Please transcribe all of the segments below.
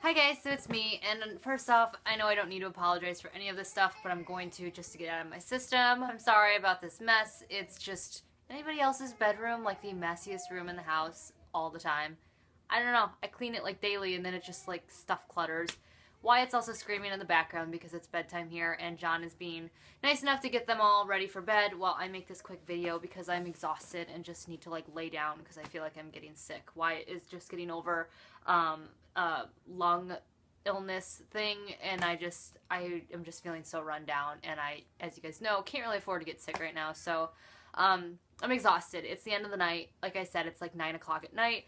Hi guys, so it's me, and first off, I know I don't need to apologize for any of this stuff, but I'm going to just to get it out of my system. I'm sorry about this mess. It's just anybody else's bedroom, like the messiest room in the house all the time. I don't know, I clean it like daily and then it just like stuff clutters. Wyatt's also screaming in the background because it's bedtime here, and John is being nice enough to get them all ready for bed while I make this quick video because I'm exhausted and just need to like lay down because I feel like I'm getting sick. Wyatt is just getting over lung illness thing, and I am just feeling so run down, and I, as you guys know, can't really afford to get sick right now, so I'm exhausted. It's the end of the night. Like I said, it's like 9 o'clock at night.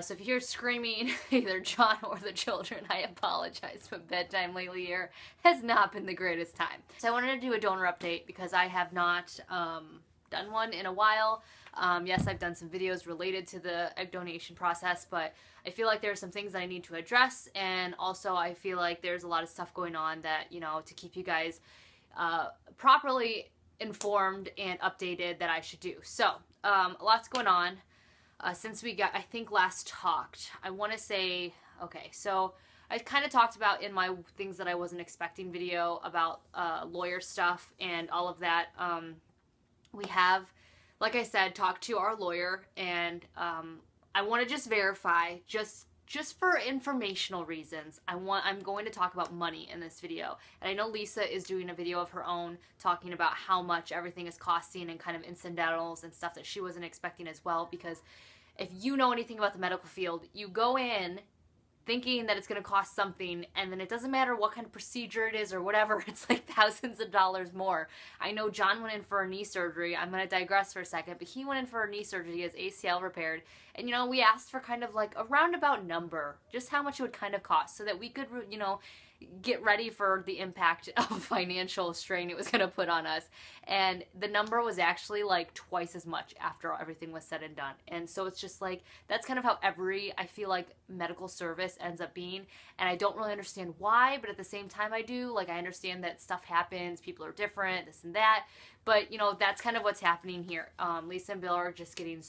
So if you hear screaming, either John or the children, I apologize, but bedtime lately here has not been the greatest time. So I wanted to do a donor update because I have not done one in a while. Yes, I've done some videos related to the egg donation process, but I feel like there are some things that I need to address, and also I feel like there's a lot of stuff going on that, you know, to keep you guys properly informed and updated that I should do. So, a lot's going on. Since we got, I think, last talked, I want to say, okay, so I kind of talked about in my things that I wasn't expecting video about lawyer stuff and all of that. We have, like I said, talked to our lawyer, and I want to just verify, just for informational reasons, I'm going to talk about money in this video. And I know Lisa is doing a video of her own talking about how much everything is costing and kind of incidentals and stuff that she wasn't expecting as well, because if you know anything about the medical field, you go in thinking that it's going to cost something, and then it doesn't matter what kind of procedure it is or whatever, it's like thousands of dollars more. I know John went in for a knee surgery. I'm going to digress for a second, but he went in for a knee surgery, his ACL repaired, and, you know, we asked for kind of like a roundabout number, just how much it would kind of cost, so that we could, you know, get ready for the impact of financial strain it was going to put on us. And the number was actually like twice as much after everything was said and done. And so it's just like, that's kind of how I feel like medical service ends up being. And I don't really understand why, but at the same time I do. Like, I understand that stuff happens, people are different, this and that. But, you know, that's kind of what's happening here. Lisa and Bill are just getting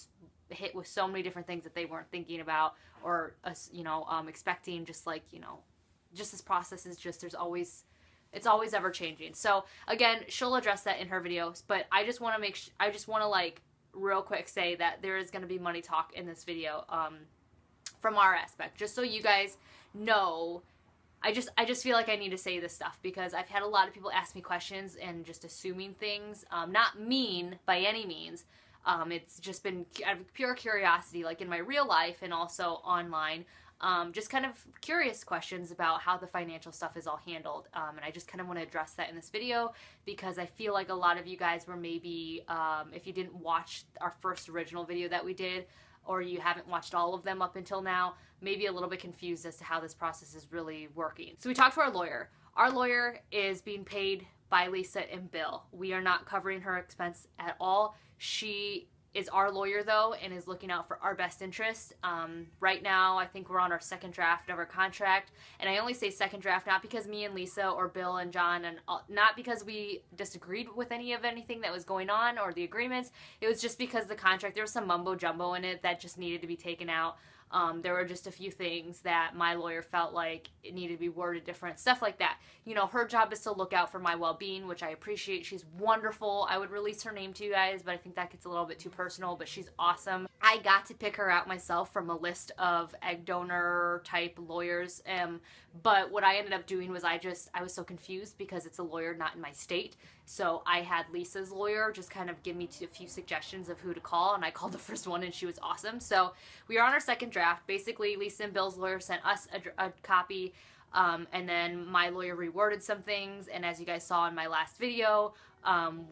hit with so many different things that they weren't thinking about or, you know, expecting, just like, you know, just this process is just, it's always ever changing. So again, she'll address that in her videos, but I just want to like real quick say that there is going to be money talk in this video from our aspect, just so you guys know. I just feel like I need to say this stuff because I've had a lot of people ask me questions and just assuming things, not mean by any means. It's just been out of pure curiosity, like in my real life and also online. Just kind of curious questions about how the financial stuff is all handled, and I just kind of want to address that in this video because I feel like a lot of you guys were maybe, if you didn't watch our first original video that we did, or you haven't watched all of them up until now, maybe a little bit confused as to how this process is really working. So we talked to our lawyer. Our lawyer is being paid by Lisa and Bill. We are not covering her expense at all. She is our lawyer though, and is looking out for our best interest. Right now, I think we're on our second draft of our contract, and I only say second draft not because me and Lisa or Bill and John, and not because we disagreed with anything that was going on or the agreements. It was just because the contract, there was some mumbo jumbo in it that just needed to be taken out. There were just a few things that my lawyer felt like it needed to be worded different, stuff like that. You know, her job is to look out for my well-being, which I appreciate. She's wonderful. I would release her name to you guys, but I think that gets a little bit too personal, but she's awesome. I got to pick her out myself from a list of egg donor type lawyers, but what I ended up doing was I was so confused because it's a lawyer not in my state. So I had Lisa's lawyer just kind of give me a few suggestions of who to call, and I called the first one, and she was awesome. So we are on our second draft. Basically, Lisa and Bill's lawyer sent us a copy, and then my lawyer reworded some things, and as you guys saw in my last video,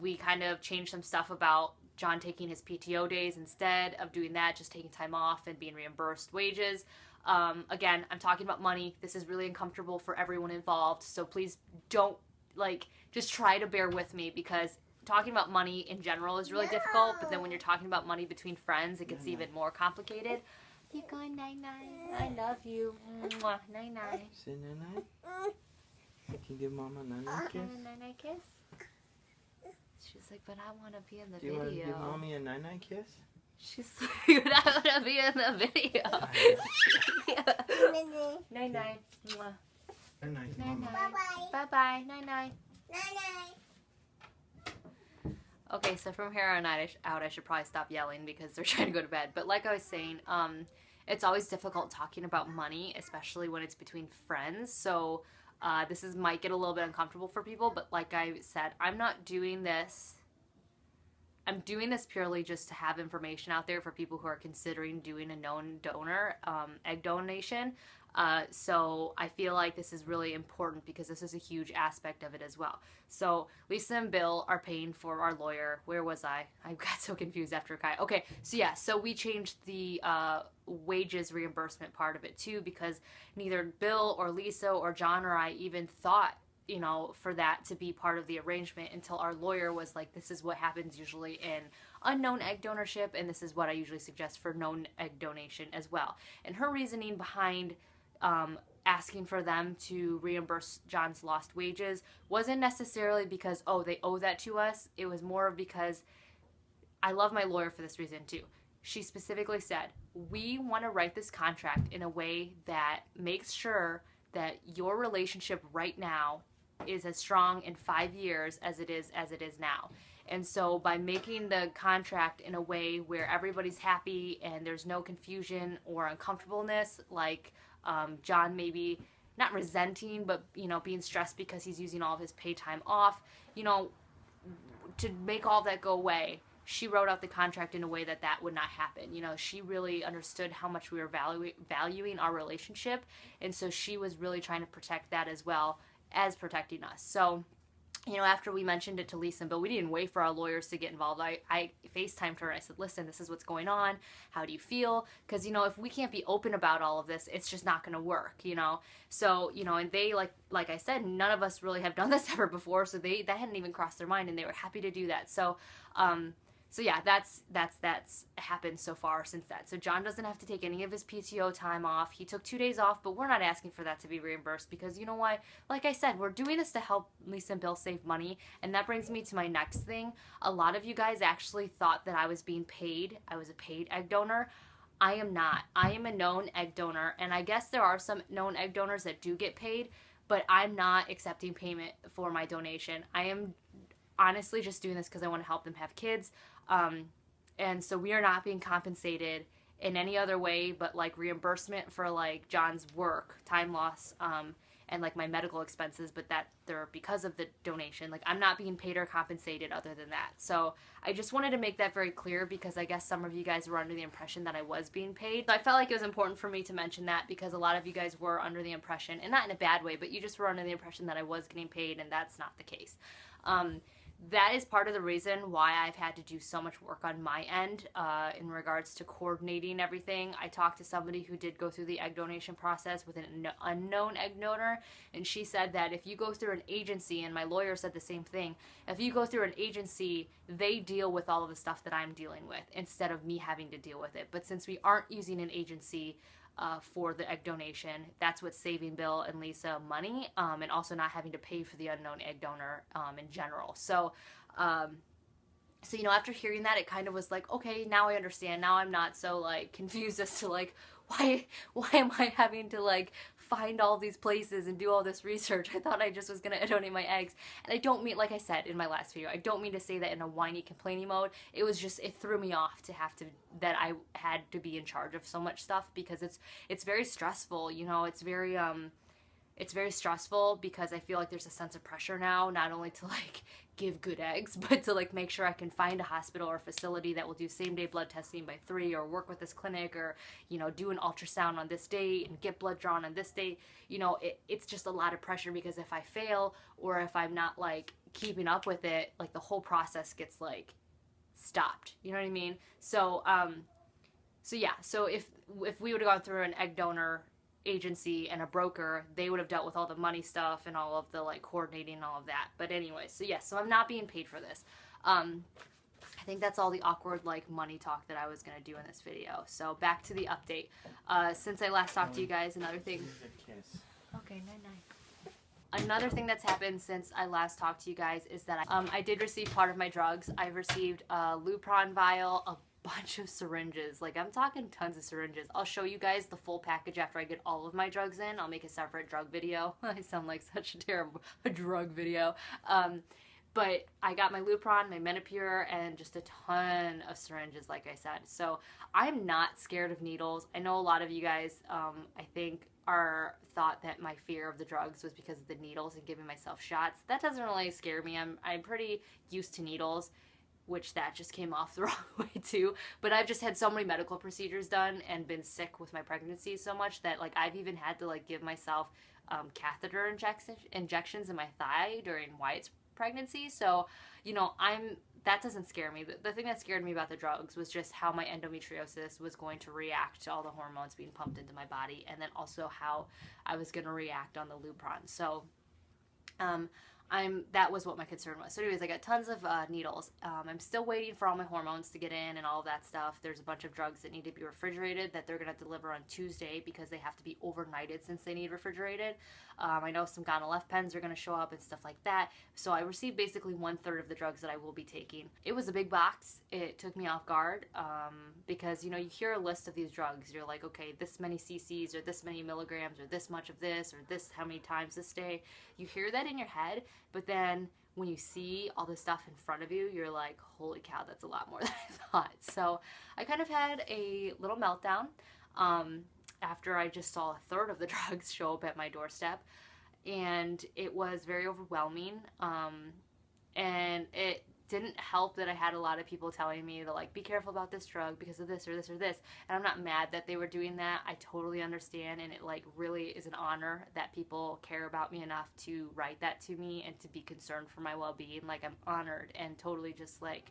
we kind of changed some stuff about John taking his PTO days instead of doing that, just taking time off and being reimbursed wages. Again, I'm talking about money. This is really uncomfortable for everyone involved, so please don't, like, just try to bear with me because talking about money in general is really difficult, but then when you're talking about money between friends, it gets even more complicated. You're going night-night. I love you. Mwah. Night-night. Say night-night? Can you give Mama a night-night kiss? A night-night kiss? She's like, but I want to be in the video. Do you want to give Mommy a night-night kiss? She's like, I want to be in the video. Night night. Mwah. Good night, Night Mama. night. Bye-bye. Bye bye. Night night. Night-night. Okay, so from here on out, I should probably stop yelling because they're trying to go to bed. But like I was saying, it's always difficult talking about money, especially when it's between friends. So might get a little bit uncomfortable for people. But like I said, I'm not doing this. I'm doing this purely just to have information out there for people who are considering doing a known donor egg donation. So I feel like this is really important because this is a huge aspect of it as well. So Lisa and Bill are paying for our lawyer. Where was I? I got so confused after Kai. Okay, so yeah, so we changed the wages reimbursement part of it too because neither Bill or Lisa or John or I even thought, you know, for that to be part of the arrangement until our lawyer was like, this is what happens usually in unknown egg donorship, and this is what I usually suggest for known egg donation as well. And her reasoning behind asking for them to reimburse John's lost wages wasn't necessarily because, oh, they owe that to us. It was more because I love my lawyer for this reason too. She specifically said, we want to write this contract in a way that makes sure that your relationship right now is as strong in 5 years as it is now. And so by making the contract in a way where everybody's happy and there's no confusion or uncomfortableness, like John maybe not resenting, but, you know, being stressed because he's using all of his pay time off, you know, to make all that go away, she wrote out the contract in a way that that would not happen. You know, she really understood how much we were valuing our relationship, and so she was really trying to protect that as well as protecting us. So, you know, after we mentioned it to Lisa and Bill, we didn't wait for our lawyers to get involved. I FaceTimed her. I said, listen, this is what's going on. How do you feel? Because, you know, if we can't be open about all of this, it's just not going to work, you know? So, you know, and they, like I said, none of us really have done this ever before, so that hadn't even crossed their mind, and they were happy to do that. So, so yeah, that's happened so far since that. So John doesn't have to take any of his PTO time off. He took 2 days off, but we're not asking for that to be reimbursed because, you know why? Like I said, we're doing this to help Lisa and Bill save money. And that brings me to my next thing. A lot of you guys actually thought that I was being paid. I was a paid egg donor. I am not. I am a known egg donor. And I guess there are some known egg donors that do get paid, but I'm not accepting payment for my donation. I am honestly just doing this because I want to help them have kids. And so we are not being compensated in any other way but like reimbursement for like John's work, time loss, and like my medical expenses, but that they're because of the donation. Like I'm not being paid or compensated other than that. So I just wanted to make that very clear because I guess some of you guys were under the impression that I was being paid. So I felt like it was important for me to mention that because a lot of you guys were under the impression, and not in a bad way, but you just were under the impression that I was getting paid, and that's not the case. That is part of the reason why I've had to do so much work on my end in regards to coordinating everything. I talked to somebody who did go through the egg donation process with an unknown egg donor, and she said that if you go through an agency, and my lawyer said the same thing, if you go through an agency, they deal with all of the stuff that I'm dealing with instead of me having to deal with it. But since we aren't using an agency for the egg donation, that's what's saving Bill and Lisa money, and also not having to pay for the unknown egg donor in general. So, so, you know, after hearing that, it kind of was like, okay, now I understand. Now I'm not so like confused as to like, why am I having to like find all these places and do all this research? I thought I just was gonna donate my eggs. And I don't mean, like I said in my last video, I don't mean to say that in a whiny, complaining mode. It was just, it threw me off to have to, that I had to be in charge of so much stuff because it's very stressful, you know, it's very stressful because I feel like there's a sense of pressure now, not only to like give good eggs, but to like make sure I can find a hospital or facility that will do same-day blood testing by 3, or work with this clinic, or, you know, do an ultrasound on this date and get blood drawn on this date. You know, it's just a lot of pressure because if I fail or if I'm not like keeping up with it, like the whole process gets like stopped. You know what I mean? So, so yeah, so if we would have gone through an egg donor agency and a broker, they would have dealt with all the money stuff and all of the like coordinating and all of that. But anyway, so yes, so I'm not being paid for this. I think that's all the awkward like money talk that I was gonna do in this video. So back to the update. Since I last talked to you guys, another thing. Okay, night. Another thing that's happened since I last talked to you guys is that I did receive part of my drugs. I received a Lupron vial, a bunch of syringes. Like, I'm talking tons of syringes. I'll show you guys the full package after I get all of my drugs in. I'll make a separate drug video. I sound like such a terrible drug video. But I got my Lupron, my Menopur, and just a ton of syringes, like I said. So I'm not scared of needles. I know a lot of you guys, I think, thought that my fear of the drugs was because of the needles and giving myself shots. That doesn't really scare me. I'm pretty used to needles, which that just came off the wrong way too. But I've just had so many medical procedures done and been sick with my pregnancy so much that, like, I've even had to, like, give myself catheter injections in my thigh during Wyatt's pregnancy. So, you know, that doesn't scare me. The thing that scared me about the drugs was just how my endometriosis was going to react to all the hormones being pumped into my body, and then also how I was going to react on the Lupron. So that was what my concern was. So anyways, I got tons of needles. I'm still waiting for all my hormones to get in and all of that stuff. There's a bunch of drugs that need to be refrigerated that they're going to deliver on Tuesday because they have to be overnighted since they need refrigerated. I know some Gonal-F pens are going to show up and stuff like that. So I received basically 1/3 of the drugs that I will be taking. It was a big box. It took me off guard because, you know, you hear a list of these drugs. You're like, okay, this many cc's or this many milligrams or this much of this or this how many times this day. You hear that in your head, but then when you see all this stuff in front of you, you're like, holy cow, that's a lot more than I thought. So I kind of had a little meltdown after I just saw 1/3 of the drugs show up at my doorstep. And it was very overwhelming. And it didn't help that I had a lot of people telling me to, like, be careful about this drug because of this or this or this. And I'm not mad that they were doing that. I totally understand, and it, like, really is an honor that people care about me enough to write that to me and to be concerned for my well-being. Like, I'm honored and totally just, like,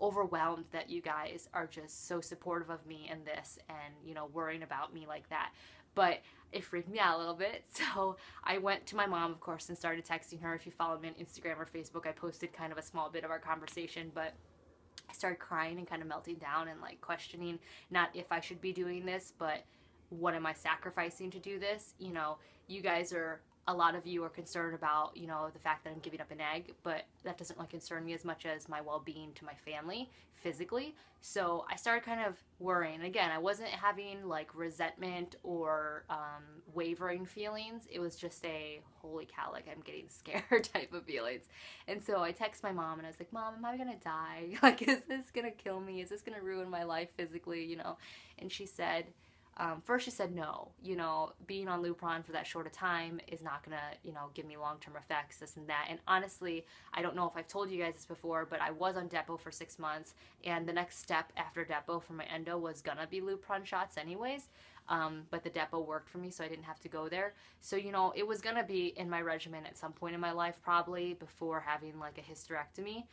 overwhelmed that you guys are just so supportive of me in this and, you know, worrying about me like that. But it freaked me out a little bit. So I went to my mom, of course, and started texting her. If you followed me on Instagram or Facebook, I posted kind of a small bit of our conversation, but I started crying and kind of melting down and, like, questioning not if I should be doing this, but what am I sacrificing to do this? You know, you guys are, a lot of you are concerned about, you know, the fact that I'm giving up an egg, but that doesn't really concern me as much as my well-being to my family physically. So I started kind of worrying. And again, I wasn't having, like, resentment or wavering feelings. It was just a holy cow, like, I'm getting scared type of feelings. And so I text my mom and I was like, Mom, am I gonna die? Like, is this gonna kill me? Is this gonna ruin my life physically, you know? And she said, first she said no, you know, being on Lupron for that short a time is not gonna, you know, give me long-term effects, this and that. And honestly, I don't know if I've told you guys this before, but I was on Depo for 6 months, and the next step after Depo for my endo was gonna be Lupron shots anyways. But the Depo worked for me, so I didn't have to go there. So, you know, it was gonna be in my regimen at some point in my life, probably before having, like, a hysterectomy.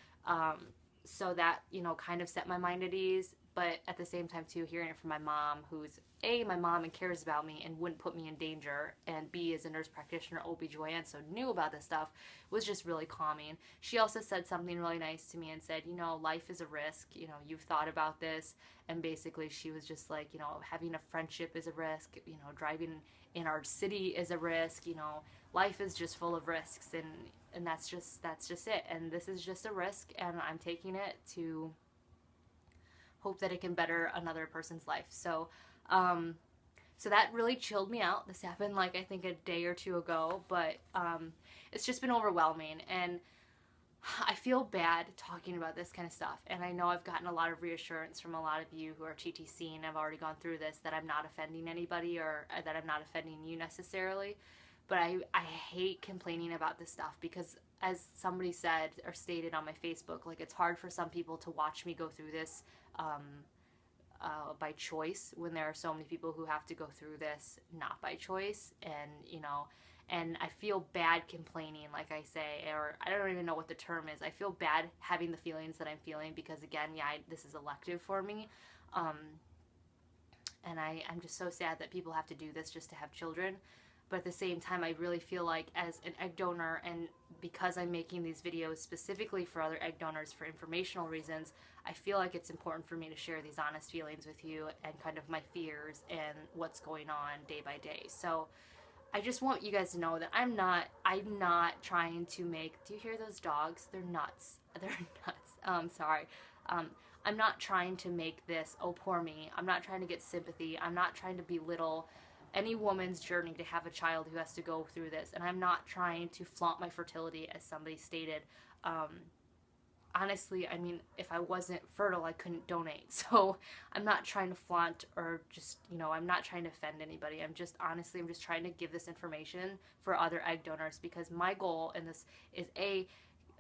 So that, you know, kind of set my mind at ease. But at the same time, too, hearing it from my mom, who's A, my mom and cares about me and wouldn't put me in danger, and B, is a nurse practitioner, OB/GYN, so knew about this stuff, was just really calming. She also said something really nice to me and said, you know, life is a risk, you know, you've thought about this. And basically she was just like, you know, having a friendship is a risk, you know, driving in our city is a risk, you know, life is just full of risks, and that's just it. And this is just a risk, and I'm taking it to hope that it can better another person's life. So so that really chilled me out. This happened, like, I think a day or two ago, but it's just been overwhelming, and I feel bad talking about this kind of stuff. And I know I've gotten a lot of reassurance from a lot of you who are TTC and have already gone through this, that I'm not offending anybody, or that I'm not offending you necessarily. But I hate complaining about this stuff because, as somebody said or stated on my Facebook, like, it's hard for some people to watch me go through this by choice, when there are so many people who have to go through this not by choice. And, you know, and I feel bad complaining, like I say, or I don't even know what the term is. I feel bad having the feelings that I'm feeling because, again, yeah, this is elective for me. And I'm just so sad that people have to do this just to have children. But at the same time, I really feel like, as an egg donor, and because I'm making these videos specifically for other egg donors for informational reasons, I feel like it's important for me to share these honest feelings with you and kind of my fears and what's going on day by day. So I just want you guys to know that I'm not trying to make, do you hear those dogs? They're nuts. They're nuts. Sorry. I'm not trying to make this, oh, poor me. I'm not trying to get sympathy. I'm not trying to belittle any woman's journey to have a child who has to go through this. And I'm not trying to flaunt my fertility, as somebody stated. Honestly, I mean, if I wasn't fertile, I couldn't donate. So I'm not trying to flaunt or just, you know, I'm not trying to offend anybody. I'm just trying to give this information for other egg donors, because my goal in this is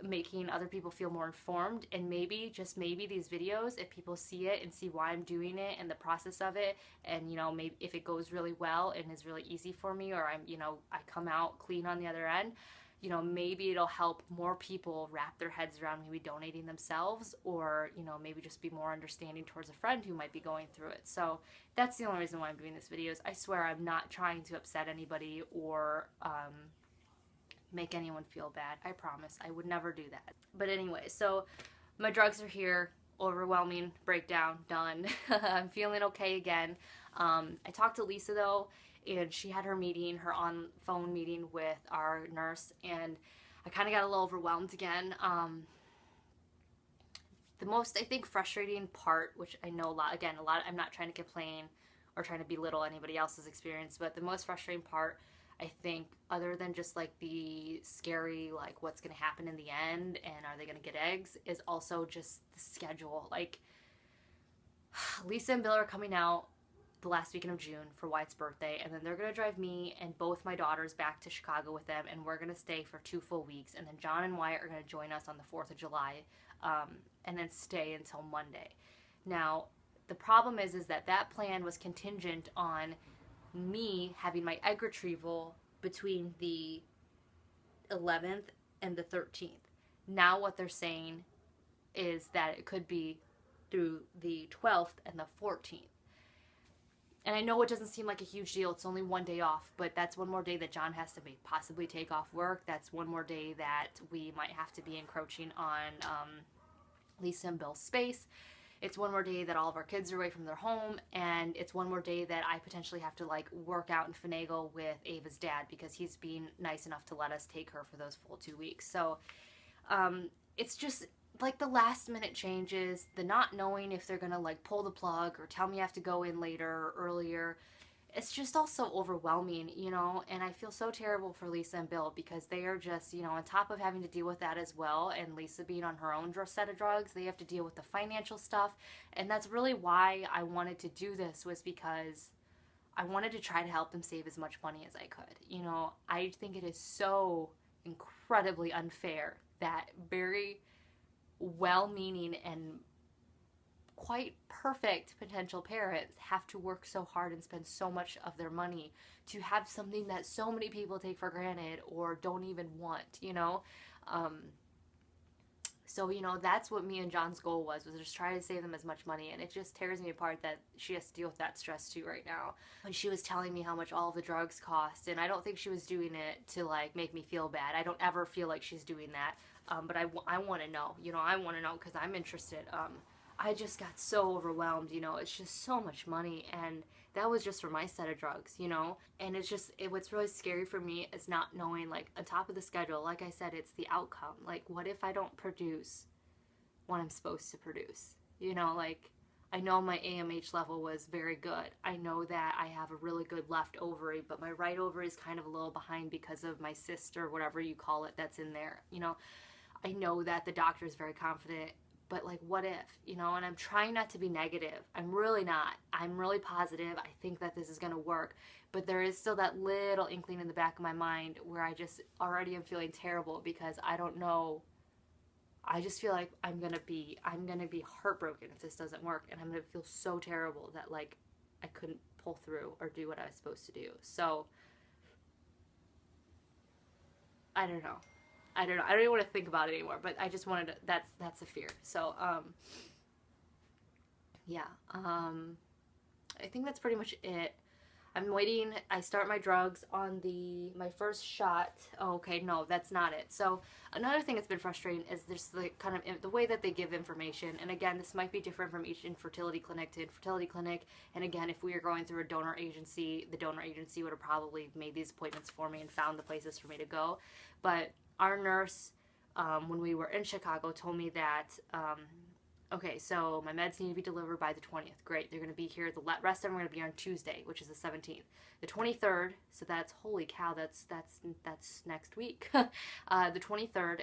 making other people feel more informed, and maybe, just maybe, these videos, if people see it and see why I'm doing it and the process of it, and, you know, maybe if it goes really well and is really easy for me, or I'm, you know, I come out clean on the other end, you know, maybe it'll help more people wrap their heads around maybe donating themselves, or, you know, maybe just be more understanding towards a friend who might be going through it. So that's the only reason why I'm doing this videos. I swear I'm not trying to upset anybody or make anyone feel bad. I promise. I would never do that. But anyway, so my drugs are here. Overwhelming breakdown, done. I'm feeling okay again. I talked to Lisa though, and she had her meeting, her on-phone meeting with our nurse, and I kind of got a little overwhelmed again. The most, I think, frustrating part, which I know I'm not trying to complain or trying to belittle anybody else's experience, but the most frustrating part, I think, other than just like the scary, like what's going to happen in the end and are they going to get eggs, is also just the schedule. Like, Lisa and Bill are coming out the last weekend of June for Wyatt's birthday, and then they're going to drive me and both my daughters back to Chicago with them, and we're going to stay for 2 full weeks, and then John and Wyatt are going to join us on the 4th of July, and then stay until Monday. Now, the problem is that plan was contingent on me having my egg retrieval between the 11th and the 13th. Now what they're saying is that it could be through the 12th and the 14th. And I know it doesn't seem like a huge deal. It's only 1 day off, but that's one more day that John has to possibly take off work. That's one more day that we might have to be encroaching on Lisa and Bill's space. It's one more day that all of our kids are away from their home, and it's one more day that I potentially have to like work out and finagle with Ava's dad, because he's being nice enough to let us take her for those full 2 weeks. So it's just like the last minute changes, the not knowing if they're gonna like pull the plug or tell me I have to go in later or earlier. It's just all so overwhelming, you know, and I feel so terrible for Lisa and Bill, because they are just, you know, on top of having to deal with that as well, and Lisa being on her own set of drugs, they have to deal with the financial stuff. And that's really why I wanted to do this, was because I wanted to try to help them save as much money as I could. You know, I think it is so incredibly unfair that very well-meaning and quite perfect potential parents have to work so hard and spend so much of their money to have something that so many people take for granted or don't even want, you know. So, you know, that's what me and John's goal was just try to save them as much money, and it just tears me apart that she has to deal with that stress too right now. When she was telling me how much all the drugs cost, and I don't think she was doing it to like make me feel bad. I don't ever feel like she's doing that, but I want to know, you know, I want to know because I'm interested. I just got so overwhelmed, you know, it's just so much money, and that was just for my set of drugs, you know, and it's just, what's really scary for me is not knowing, like, on top of the schedule, like I said, it's the outcome. Like, what if I don't produce what I'm supposed to produce? You know, like, I know my AMH level was very good. I know that I have a really good left ovary, but my right ovary is kind of a little behind because of my cyst, or whatever you call it, that's in there, you know. I know that the doctor is very confident, but like, what if, you know, and I'm trying not to be negative. I'm really not. I'm really positive. I think that this is going to work, but there is still that little inkling in the back of my mind where I just already am feeling terrible because I don't know. I just feel like I'm going to be heartbroken if this doesn't work, and I'm going to feel so terrible that like I couldn't pull through or do what I was supposed to do. So I don't know. I don't even want to think about it anymore, but I just wanted to, that's a fear. So, yeah, I think that's pretty much it. I'm waiting, I start my drugs on my first shot. Oh, okay, no, that's not it. So, another thing that's been frustrating is just the kind of, the way that they give information, and again, this might be different from each infertility clinic to infertility clinic, and again, if we are going through a donor agency, the donor agency would have probably made these appointments for me and found the places for me to go, but our nurse, when we were in Chicago, told me that Okay, so my meds need to be delivered by the 20th. Great, they're going to be here. The rest of them are going to be on Tuesday, which is the 17th. The 23rd, so that's, holy cow, that's next week. The 23rd,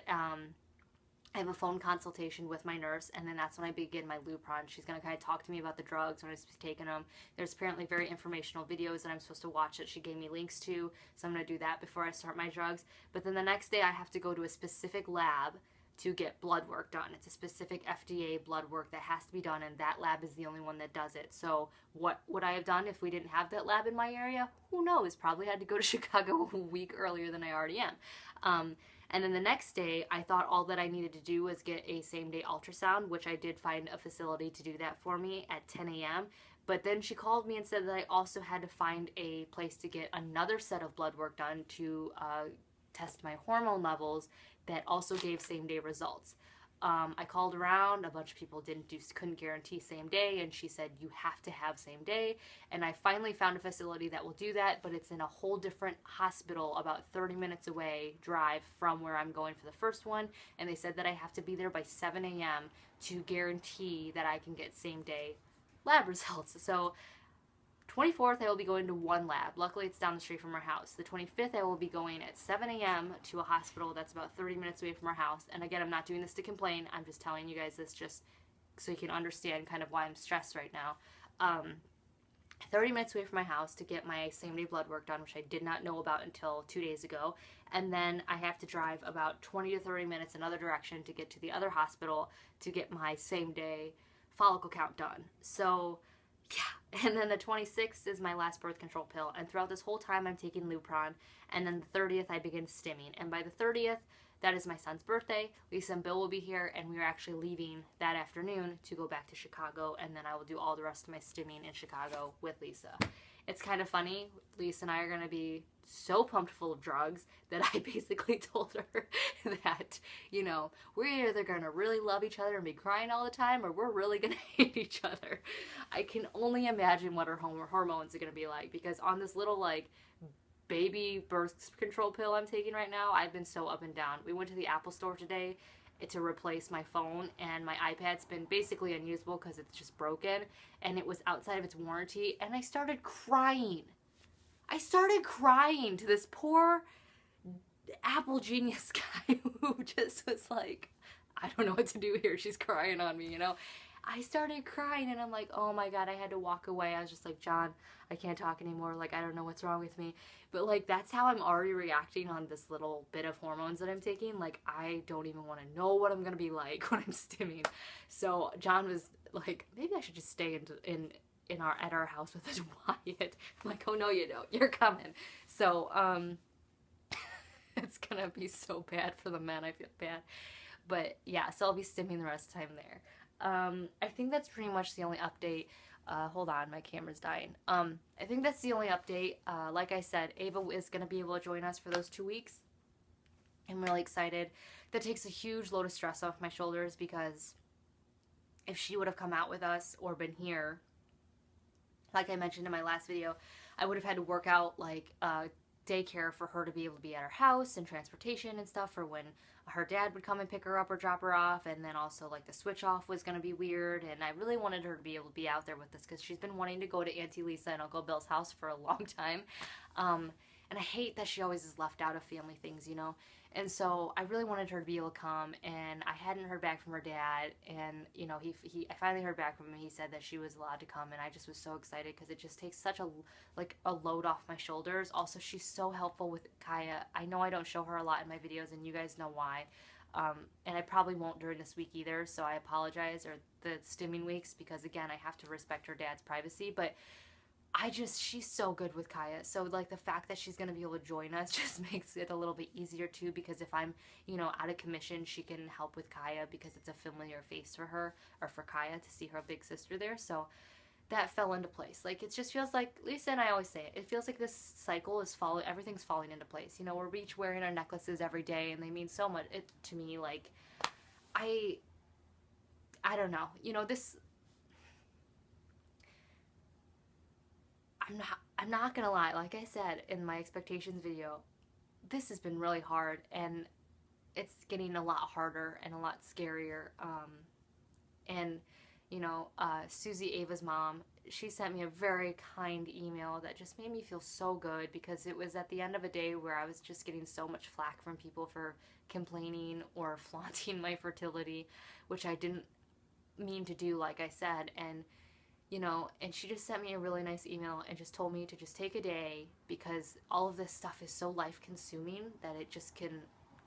I have a phone consultation with my nurse, and then that's when I begin my Lupron. She's going to kind of talk to me about the drugs, when I'm supposed to be taking them. There's apparently very informational videos that I'm supposed to watch that she gave me links to, so I'm going to do that before I start my drugs. But then the next day I have to go to a specific lab to get blood work done. It's a specific FDA blood work that has to be done, and that lab is the only one that does it. So what would I have done if we didn't have that lab in my area? Who knows? Probably had to go to Chicago a week earlier than I already am. And then the next day, I thought all that I needed to do was get a same-day ultrasound, which I did find a facility to do that for me at 10 a.m. But then she called me and said that I also had to find a place to get another set of blood work done to test my hormone levels that also gave same-day results. I called around, a bunch of people couldn't guarantee same day, and she said you have to have same day, and I finally found a facility that will do that, but it's in a whole different hospital about 30 minutes away drive from where I'm going for the first one, and they said that I have to be there by 7 a.m. to guarantee that I can get same day lab results. So 24th, I will be going to one lab. Luckily, it's down the street from our house. The 25th, I will be going at 7 a.m. to a hospital that's about 30 minutes away from our house. And again, I'm not doing this to complain. I'm just telling you guys this just so you can understand kind of why I'm stressed right now. 30 minutes away from my house to get my same-day blood work done, which I did not know about until 2 days ago. And then I have to drive about 20 to 30 minutes another direction to get to the other hospital to get my same-day follicle count done. So yeah, and then the 26th is my last birth control pill, and throughout this whole time I'm taking Lupron, and then the 30th I begin stimming, and by the 30th, that is my son's birthday. Lisa and Bill will be here, and we are actually leaving that afternoon to go back to Chicago, and then I will do all the rest of my stimming in Chicago with Lisa. It's kind of funny, Lisa and I are going to be so pumped full of drugs that I basically told her that, you know, we're either going to really love each other and be crying all the time, or we're really going to hate each other. I can only imagine what her hormones are going to be like, because on this little, like, baby birth control pill I'm taking right now, I've been so up and down. We went to the Apple store today to replace my phone, and my iPad's been basically unusable because it's just broken, and it was outside of its warranty, and I started crying. I started crying to this poor Apple genius guy who just was like, I don't know what to do here. She's crying on me, you know? I started crying, and I'm like, oh my God, I had to walk away. I was just like, John, I can't talk anymore. Like, I don't know what's wrong with me. But like, that's how I'm already reacting on this little bit of hormones that I'm taking. Like, I don't even want to know what I'm going to be like when I'm stimming. So John was like, maybe I should just stay at our house with this Wyatt. I'm like, oh no, you don't. You're coming. So, it's going to be so bad for the men. I feel bad. But yeah, so I'll be stimming the rest of the time there. I think that's pretty much the only update. Hold on, my camera's dying. I think that's the only update. Like I said, Ava is going to be able to join us for those 2 weeks. I'm really excited. That takes a huge load of stress off my shoulders, because if she would have come out with us or been here, like I mentioned in my last video, I would have had to work out like daycare for her to be able to be at our house, and transportation and stuff for when her dad would come and pick her up or drop her off, and then also like the switch off was going to be weird, and I really wanted her to be able to be out there with us because she's been wanting to go to Auntie Lisa and Uncle Bill's house for a long time. And I hate that she always is left out of family things, you know? And so I really wanted her to be able to come, and I hadn't heard back from her dad, and, you know, I finally heard back from him. He said that she was allowed to come, and I just was so excited because it just takes such a load off my shoulders. Also, she's so helpful with Kaya. I know I don't show her a lot in my videos, and you guys know why. And I probably won't during this week either, so I apologize, or the stimming weeks, because, again, I have to respect her dad's privacy, but she's so good with Kaya. So, like, the fact that she's going to be able to join us just makes it a little bit easier, too, because if I'm, you know, out of commission, she can help with Kaya because it's a familiar face for her, or for Kaya to see her big sister there. So that fell into place. Like, it just feels like, Lisa and I always say it feels like this cycle is everything's falling into place. You know, we're each wearing our necklaces every day, and they mean so much to me. Like, I don't know. You know, I'm not gonna lie, like I said in my expectations video, this has been really hard, and it's getting a lot harder and a lot scarier. And, you know, Susie, Ava's mom, she sent me a very kind email that just made me feel so good, because it was at the end of a day where I was just getting so much flack from people for complaining or flaunting my fertility, which I didn't mean to do, like I said. And, you know, and she just sent me a really nice email and just told me to just take a day, because all of this stuff is so life consuming that it just can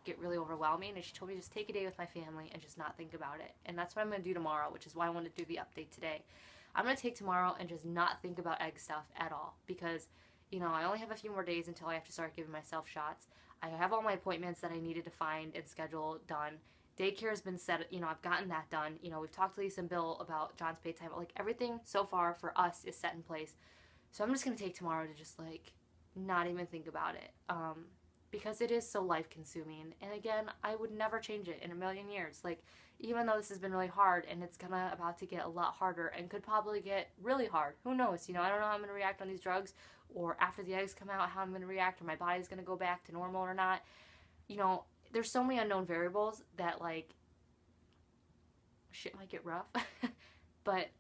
get really overwhelming. And she told me to just take a day with my family and just not think about it. And that's what I'm going to do tomorrow, which is why I wanted to do the update today. I'm going to take tomorrow and just not think about egg stuff at all, because, you know, I only have a few more days until I have to start giving myself shots. I have all my appointments that I needed to find and schedule done. Daycare has been set, you know, I've gotten that done. You know, we've talked to Lisa and Bill about John's paid time. Like, everything so far for us is set in place. So I'm just going to take tomorrow to just, like, not even think about it. Because it is so life consuming. And again, I would never change it in a million years. Like, even though this has been really hard, and it's about to get a lot harder and could probably get really hard. Who knows? You know, I don't know how I'm going to react on these drugs, or after the eggs come out, how I'm going to react, or my body's going to go back to normal or not. You know, there's so many unknown variables that, like, shit might get rough. But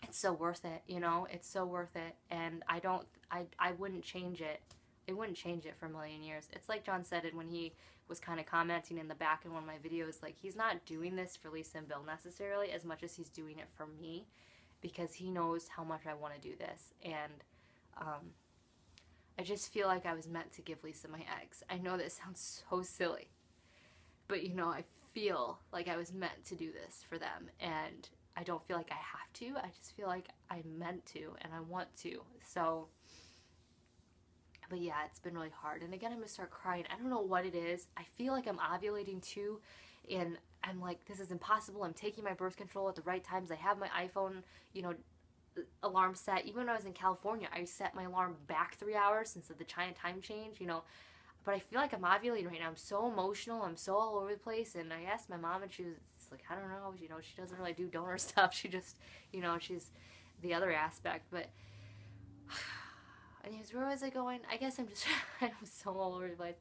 it's so worth it, you know? It's so worth it. And I wouldn't change it. I wouldn't change it for a million years. It's like John said it when he was kind of commenting in the back in one of my videos, like, he's not doing this for Lisa and Bill necessarily as much as he's doing it for me, because he knows how much I want to do this. And I just feel like I was meant to give Lisa my eggs. I know that sounds so silly, but, you know, I feel like I was meant to do this for them, and I don't feel like I have to. I just feel like I meant to, and I want to. So, but yeah, it's been really hard. And again, I'm gonna start crying. I don't know what it is. I feel like I'm ovulating too, and I'm like, this is impossible. I'm taking my birth control at the right times. I have my iPhone, you know, alarm set. Even when I was in California, I set my alarm back 3 hours since the China time change, you know. But I feel like I'm ovulating right now. I'm so emotional. I'm so all over the place. And I asked my mom, and she was like, I don't know. You know, she doesn't really do donor stuff. She just, you know, she's the other aspect. But anyways, where was I going? I guess I'm just, I'm so all over the place.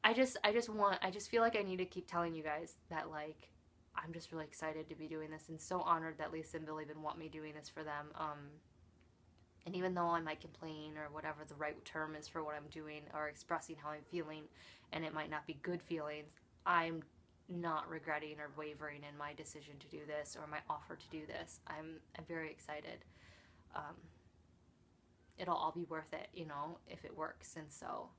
I just feel like I need to keep telling you guys that, like, I'm just really excited to be doing this, and so honored that Lisa and Bill even want me doing this for them. And even though I might complain, or whatever the right term is for what I'm doing, or expressing how I'm feeling, and it might not be good feelings, I'm not regretting or wavering in my decision to do this, or my offer to do this. I'm very excited. It'll all be worth it, you know, if it works. And so,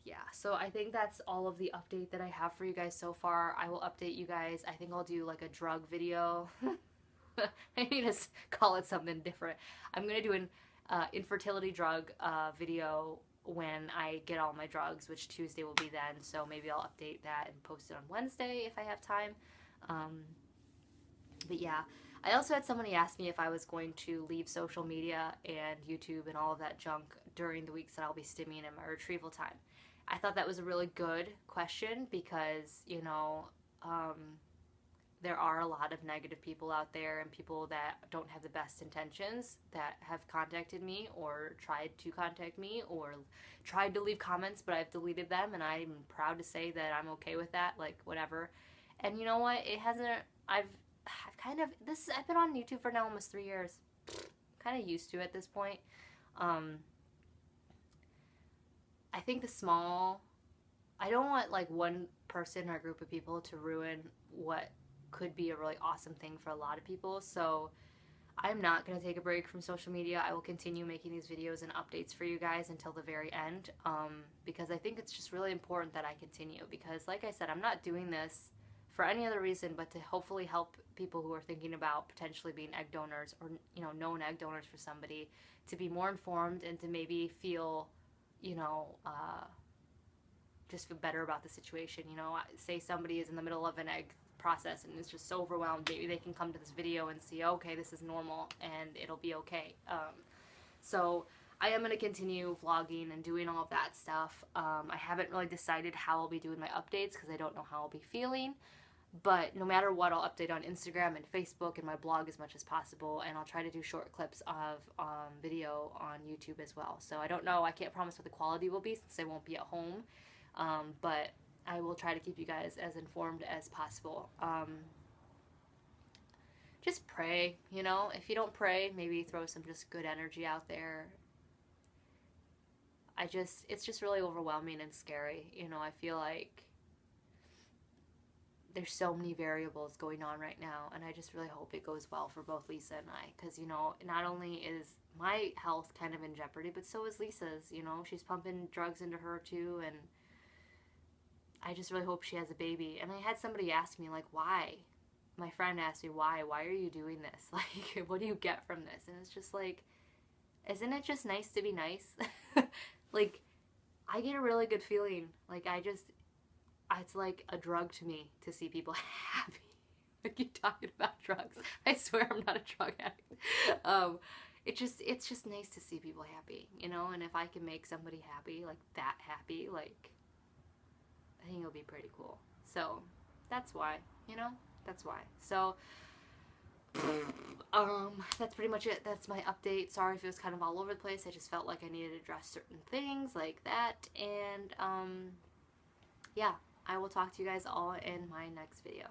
yeah. So I think that's all of the update that I have for you guys so far. I will update you guys. I think I'll do like a drug video. I need to call it something different. I'm going to do an infertility drug video when I get all my drugs, which Tuesday will be then. So maybe I'll update that and post it on Wednesday if I have time. But yeah, I also had somebody ask me if I was going to leave social media and YouTube and all of that junk during the weeks that I'll be stimming in my retrieval time. I thought that was a really good question, because, you know, there are a lot of negative people out there, and people that don't have the best intentions that have contacted me, or tried to contact me, or tried to leave comments, but I've deleted them, and I'm proud to say that I'm okay with that, like, whatever. And you know what? It hasn't, I've been on YouTube for now almost 3 years. Kind of used to it at this point. I think I don't want, like, one person or group of people to ruin what could be a really awesome thing for a lot of people. So I'm not going to take a break from social media. I will continue making these videos and updates for you guys until the very end, because I think it's just really important that I continue, because, like I said, I'm not doing this for any other reason but to hopefully help people who are thinking about potentially being egg donors, or, you know, known egg donors for somebody, to be more informed and to maybe feel, you know, just feel better about the situation. You know, say somebody is in the middle of an egg process and is just so overwhelmed, maybe they can come to this video and see, okay, this is normal and it'll be okay. So I am going to continue vlogging and doing all of that stuff. I haven't really decided how I'll be doing my updates, because I don't know how I'll be feeling. But no matter what, I'll update on Instagram and Facebook and my blog as much as possible, and I'll try to do short clips of video on YouTube as well. So I don't know, I can't promise what the quality will be since I won't be at home, but I will try to keep you guys as informed as possible. just pray, you know? If you don't pray, maybe throw some just good energy out there. It's just really overwhelming and scary. You know, I feel like there's so many variables going on right now, and I just really hope it goes well for both Lisa and I, because, you know, not only is my health kind of in jeopardy, but so is Lisa's. You know, she's pumping drugs into her too, and I just really hope she has a baby. And I had somebody ask me, like, why? My friend asked me, why are you doing this? Like, what do you get from this? And it's just like, isn't it just nice to be nice? Like, I get a really good feeling. Like, it's like a drug to me to see people happy. Like, you talking about drugs. I swear I'm not a drug addict. It's just nice to see people happy, you know? And if I can make somebody happy, like that happy, like, I think it'll be pretty cool. So, that's why, you know? That's why. So, that's pretty much it. That's my update. Sorry if it was kind of all over the place. I just felt like I needed to address certain things like that. And, yeah, I will talk to you guys all in my next video.